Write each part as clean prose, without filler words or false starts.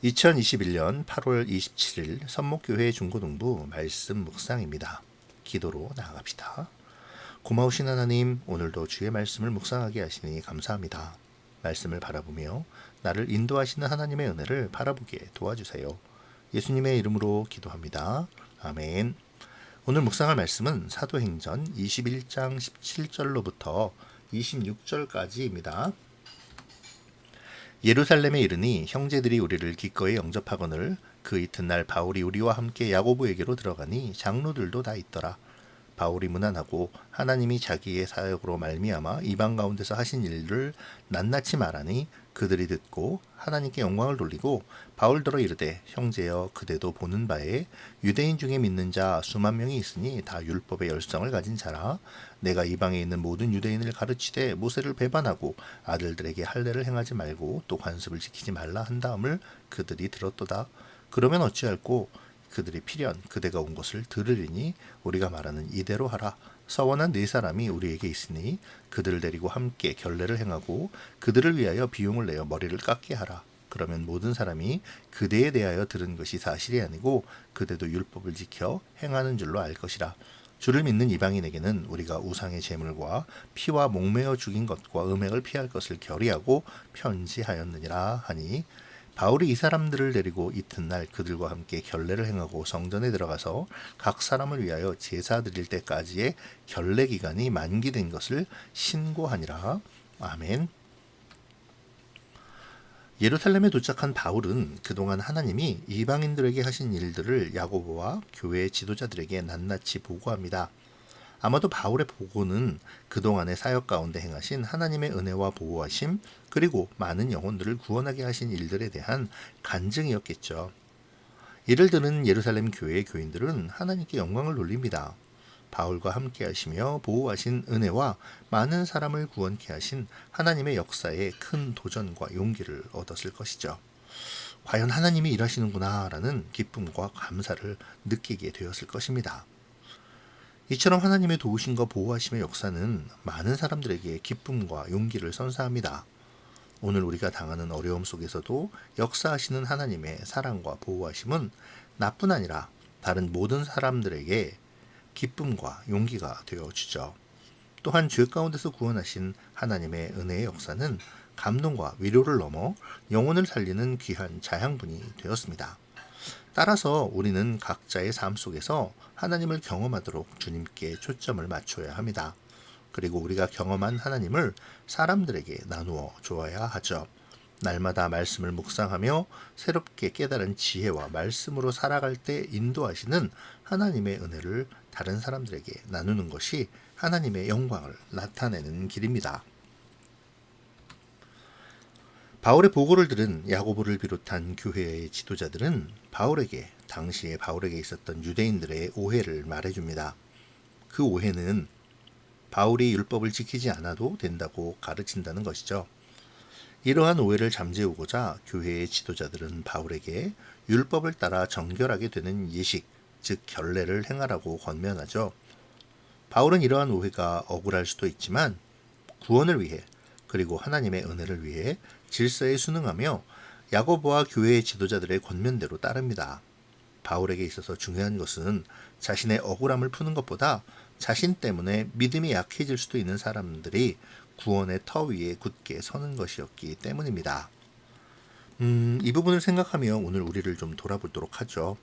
2021년 8월 27일 선목교회 중고등부 말씀 묵상입니다. 기도로 나아갑시다. 고마우신 하나님, 오늘도 주의 말씀을 묵상하게 하시니 감사합니다. 말씀을 바라보며 나를 인도하시는 하나님의 은혜를 바라보게 도와주세요. 예수님의 이름으로 기도합니다. 아멘. 오늘 묵상할 말씀은 사도행전 21장 17절로부터 26절까지입니다. 예루살렘에 이르니 형제들이 우리를 기꺼이 영접하거늘 그 이튿날 바울이 우리와 함께 야고보에게로 들어가니 장로들도 다 있더라. 바울이 문안하고 하나님이 자기의 사역으로 말미암아 이방 가운데서 하신 일을 낱낱이 말하니 그들이 듣고 하나님께 영광을 돌리고 바울더러 이르되 형제여 그대도 보는 바에 유대인 중에 믿는 자 수만 명이 있으니 다 율법의 열성을 가진 자라. 내가 이방에 있는 모든 유대인을 가르치되 모세를 배반하고 아들들에게 할례를 행하지 말고 또 관습을 지키지 말라 한 다음을 그들이 들었도다. 그러면 어찌할꼬 그들이 필연 그대가 온 것을 들으리니 우리가 말하는 이대로 하라. 서원한 네 사람이 우리에게 있으니 그들을 데리고 함께 결례를 행하고 그들을 위하여 비용을 내어 머리를 깎게 하라. 그러면 모든 사람이 그대에 대하여 들은 것이 사실이 아니고 그대도 율법을 지켜 행하는 줄로 알 것이라. 주를 믿는 이방인에게는 우리가 우상의 제물과 피와 목매어 죽인 것과 음행을 피할 것을 결의하고 편지하였느니라 하니 바울이 이 사람들을 데리고 이튿날 그들과 함께 결례를 행하고 성전에 들어가서 각 사람을 위하여 제사 드릴 때까지의 결례 기간이 만기된 것을 신고하니라. 아멘. 예루살렘에 도착한 바울은 그동안 하나님이 이방인들에게 하신 일들을 야고보와 교회의 지도자들에게 낱낱이 보고합니다. 아마도 바울의 보고는 그동안의 사역 가운데 행하신 하나님의 은혜와 보호하심 그리고 많은 영혼들을 구원하게 하신 일들에 대한 간증이었겠죠. 이를 들은 예루살렘 교회의 교인들은 하나님께 영광을 돌립니다. 바울과 함께 하시며 보호하신 은혜와 많은 사람을 구원케 하신 하나님의 역사에 큰 도전과 용기를 얻었을 것이죠. 과연 하나님이 일하시는구나 라는 기쁨과 감사를 느끼게 되었을 것입니다. 이처럼 하나님의 도우심과 보호하심의 역사는 많은 사람들에게 기쁨과 용기를 선사합니다. 오늘 우리가 당하는 어려움 속에서도 역사하시는 하나님의 사랑과 보호하심은 나뿐 아니라 다른 모든 사람들에게 기쁨과 용기가 되어주죠. 또한 죄 가운데서 구원하신 하나님의 은혜의 역사는 감동과 위로를 넘어 영혼을 살리는 귀한 자양분이 되었습니다. 따라서 우리는 각자의 삶 속에서 하나님을 경험하도록 주님께 초점을 맞춰야 합니다. 그리고 우리가 경험한 하나님을 사람들에게 나누어 주어야 하죠. 날마다 말씀을 묵상하며 새롭게 깨달은 지혜와 말씀으로 살아갈 때 인도하시는 하나님의 은혜를 다른 사람들에게 나누는 것이 하나님의 영광을 나타내는 길입니다. 바울의 보고를 들은 야고보를 비롯한 교회의 지도자들은 당시에 바울에게 있었던 유대인들의 오해를 말해줍니다. 그 오해는 바울이 율법을 지키지 않아도 된다고 가르친다는 것이죠. 이러한 오해를 잠재우고자 교회의 지도자들은 바울에게 율법을 따라 정결하게 되는 예식, 즉 결례를 행하라고 권면하죠. 바울은 이러한 오해가 억울할 수도 있지만 구원을 위해 그리고 하나님의 은혜를 위해 질서에 순응하며 야고보와 교회의 지도자들의 권면대로 따릅니다. 바울에게 있어서 중요한 것은 자신의 억울함을 푸는 것보다 자신 때문에 믿음이 약해질 수도 있는 사람들이 구원의 터 위에 굳게 서는 것이었기 때문입니다. 이 부분을 생각하며 오늘 우리를 좀 돌아보도록 하죠.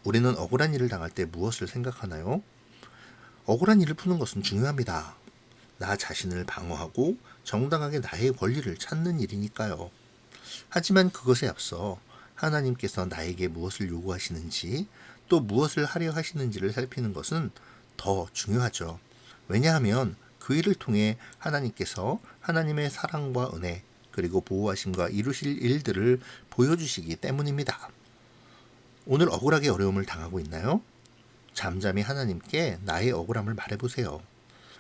우리는 억울한 일을 당할 때 무엇을 생각하나요? 억울한 일을 푸는 것은 중요합니다. 나 자신을 방어하고 정당하게 나의 권리를 찾는 일이니까요. 하지만 그것에 앞서 하나님께서 나에게 무엇을 요구하시는지 또 무엇을 하려 하시는지를 살피는 것은 더 중요하죠. 왜냐하면 그 일을 통해 하나님께서 하나님의 사랑과 은혜 그리고 보호하심과 이루실 일들을 보여주시기 때문입니다. 오늘 억울하게 어려움을 당하고 있나요? 잠잠히 하나님께 나의 억울함을 말해보세요.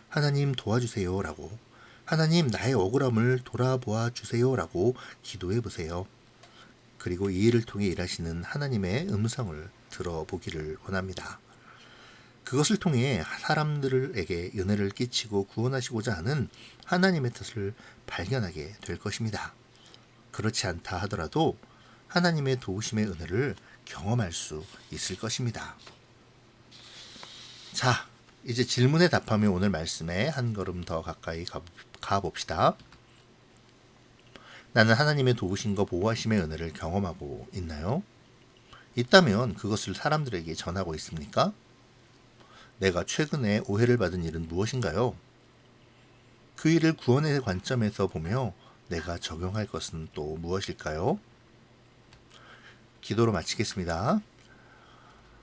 하나님 도와주세요 라고, 하나님 나의 억울함을 돌아보아 주세요 라고 기도해 보세요. 그리고 이 일을 통해 일하시는 하나님의 음성을 들어보기를 원합니다. 그것을 통해 사람들에게 은혜를 끼치고 구원하시고자 하는 하나님의 뜻을 발견하게 될 것입니다. 그렇지 않다 하더라도 하나님의 도우심의 은혜를 경험할 수 있을 것입니다. 자, 이제 질문에 답하며 오늘 말씀에 한 걸음 더 가까이 가봅시다. 나는 하나님의 도우심과 보호하심의 은혜를 경험하고 있나요? 있다면 그것을 사람들에게 전하고 있습니까? 내가 최근에 오해를 받은 일은 무엇인가요? 그 일을 구원의 관점에서 보며 내가 적용할 것은 또 무엇일까요? 기도로 마치겠습니다.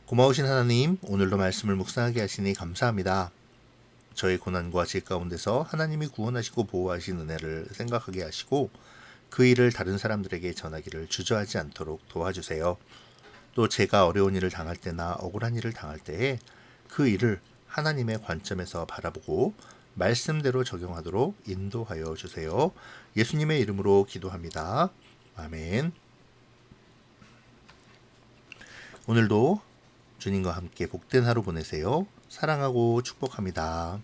고마우신 하나님, 오늘도 말씀을 묵상하게 하시니 감사합니다. 저의 고난과 죄 가운데서 하나님이 구원하시고 보호하신 은혜를 생각하게 하시고 그 일을 다른 사람들에게 전하기를 주저하지 않도록 도와주세요. 또 제가 어려운 일을 당할 때나 억울한 일을 당할 때에 그 일을 하나님의 관점에서 바라보고 말씀대로 적용하도록 인도하여 주세요. 예수님의 이름으로 기도합니다. 아멘. 오늘도 주님과 함께 복된 하루 보내세요. 사랑하고 축복합니다.